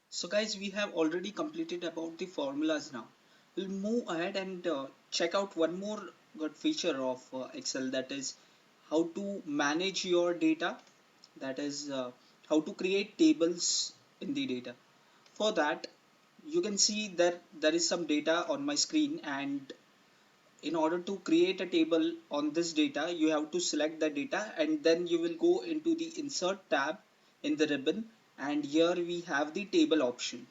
So guys, we have already completed about the formulas now. We'll move ahead and check out one more good feature of Excel, that is how to manage your data, that is how to create tables in the data. For that, you can see that there is some data on my screen, and in order to create a table on this data, you have to select the data and then you will go into the insert tab in the ribbon, and here we have the table option.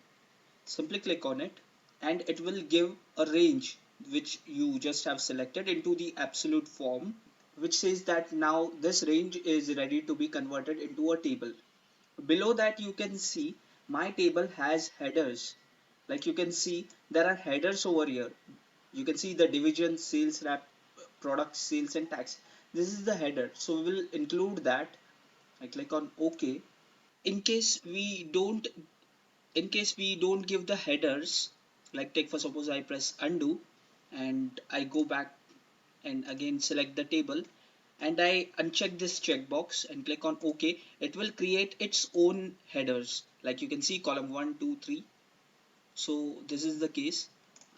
Simply click on it and it will give a range which you just have selected into the absolute form, which says that now this range is ready to be converted into a table. Below that you can see my table has headers. Like you can see there are headers over here. You can see the division, sales rep, product sales and tax. This is the header, so we will include that. I click on OK. In case we don't give the headers, like take for suppose I press undo and I go back and again select the table and I uncheck this checkbox and click on OK, it will create its own headers. Like you can see column 1, 2, 3. So this is the case.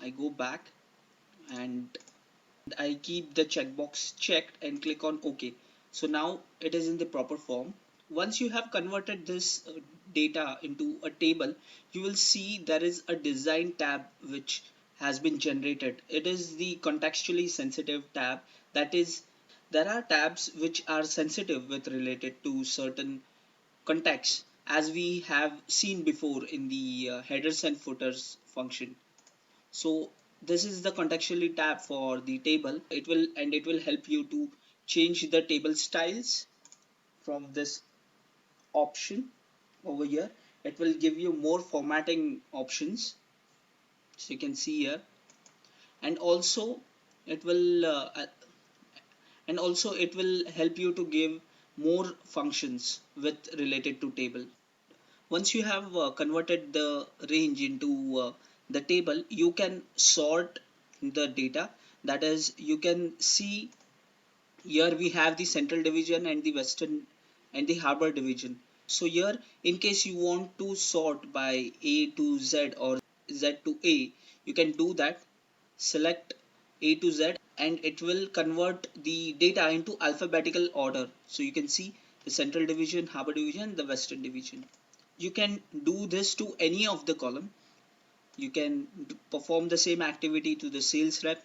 I go back and I keep the checkbox checked and click on OK. So now it is in the proper form. Once you have converted this data into a table, you will see there is a design tab which has been generated. It is the contextually sensitive tab. That is, there are tabs which are sensitive with related to certain context, as we have seen before in the headers and footers function. So this is the contextually tab for the table. It will help you to change the table styles from this option over here. It will give you more formatting options, so you can see here, and also it will help you to give more functions with related to table. Once you have converted the range into the table, you can sort the data. That is, you can see here we have the central division and the western and the harbor division. So here, in case you want to sort by A to Z or Z to A, you can do that. Select A to Z and it will convert the data into alphabetical order. So you can see the central division, harbor division, the western division. You can do this to any of the column. You can perform the same activity to the sales rep,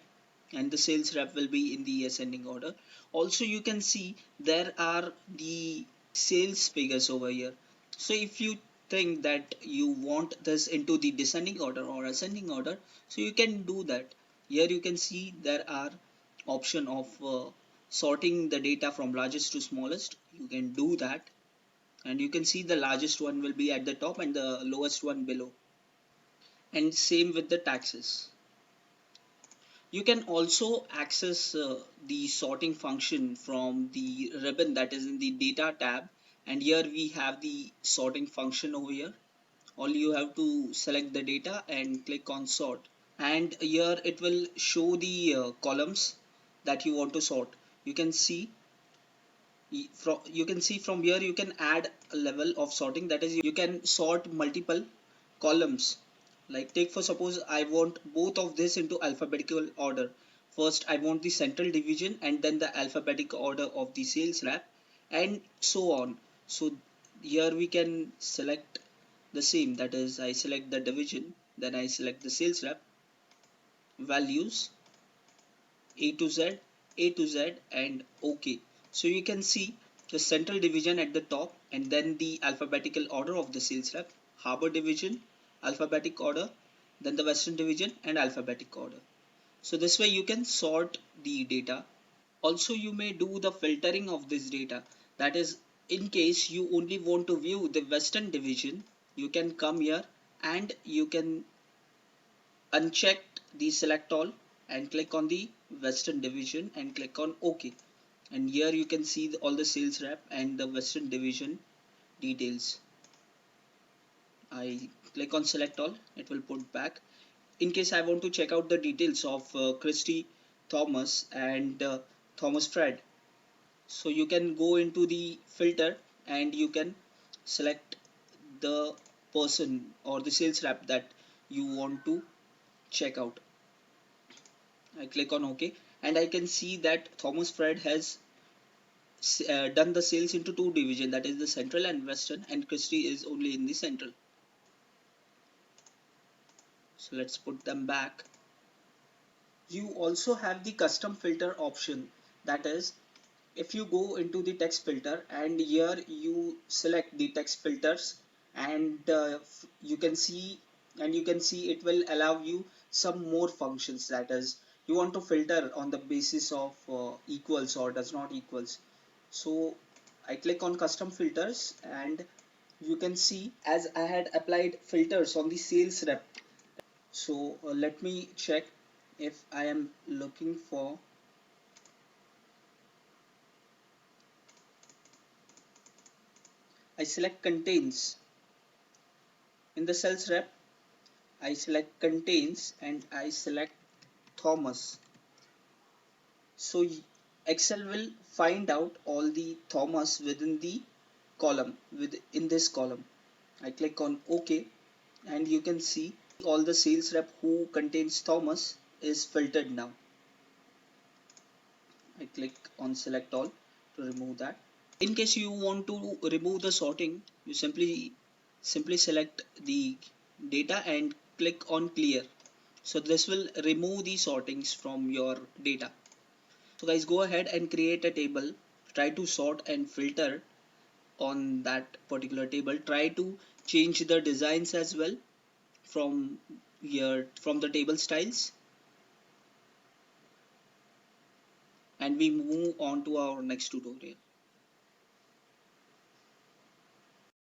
and the sales rep will be in the ascending order. Also you can see there are the sales figures over here. So if you think that you want this into the descending order or ascending order, so you can do that. Here you can see there are option of sorting the data from largest to smallest. You can do that, and you can see the largest one will be at the top and the lowest one below, and same with the taxes. You can also access the sorting function from the ribbon that is in the data tab, and here we have the sorting function over here. All you have to select the data and click on sort, and here it will show the columns that you want to sort. You can see from here you can add a level of sorting, that is you can sort multiple columns. Like take for suppose I want both of this into alphabetical order. First I want the central division and then the alphabetic order of the sales rep, and so on. So here we can select the same, that is I select the division, then I select the sales rep, values, A to Z, A to Z, and OK. So you can see the central division at the top and then the alphabetical order of the sales rep, harbor division, alphabetic order, then the western division and alphabetic order. So this way you can sort the data. Also you may do the filtering of this data. That is, in case you only want to view the western division, you can come here and you can uncheck the select all and click on the western division and click on OK, and here you can see all the sales rep and the western division details. I click on select all, it will put back. In case I want to check out the details of Christy Thomas and Thomas Fred, so you can go into the filter and you can select the person or the sales rep that you want to check out. I click on OK, and I can see that Thomas Fred has done the sales into two divisions, that is the central and western, and Christie is only in the central. So let's put them back. You also have the custom filter option, that is, if you go into the text filter and here you select the text filters, and you can see it will allow you some more functions, that is, you want to filter on the basis of equals or does not equals. So I click on custom filters, and you can see as I had applied filters on the sales rep. So let me check if I am looking for, I select contains in the sales rep, I select contains and I select Thomas. So Excel will find out all the Thomas within the column, within this column. I click on OK, and you can see all the sales rep who contains Thomas is filtered now. I click on select all to remove that. In case you want to remove the sorting, you simply select the data and click on clear. So this will remove the sortings from your data. So guys, go ahead and create a table. Try to sort and filter on that particular table. Try to change the designs as well from from the table styles, and we move on to our next tutorial.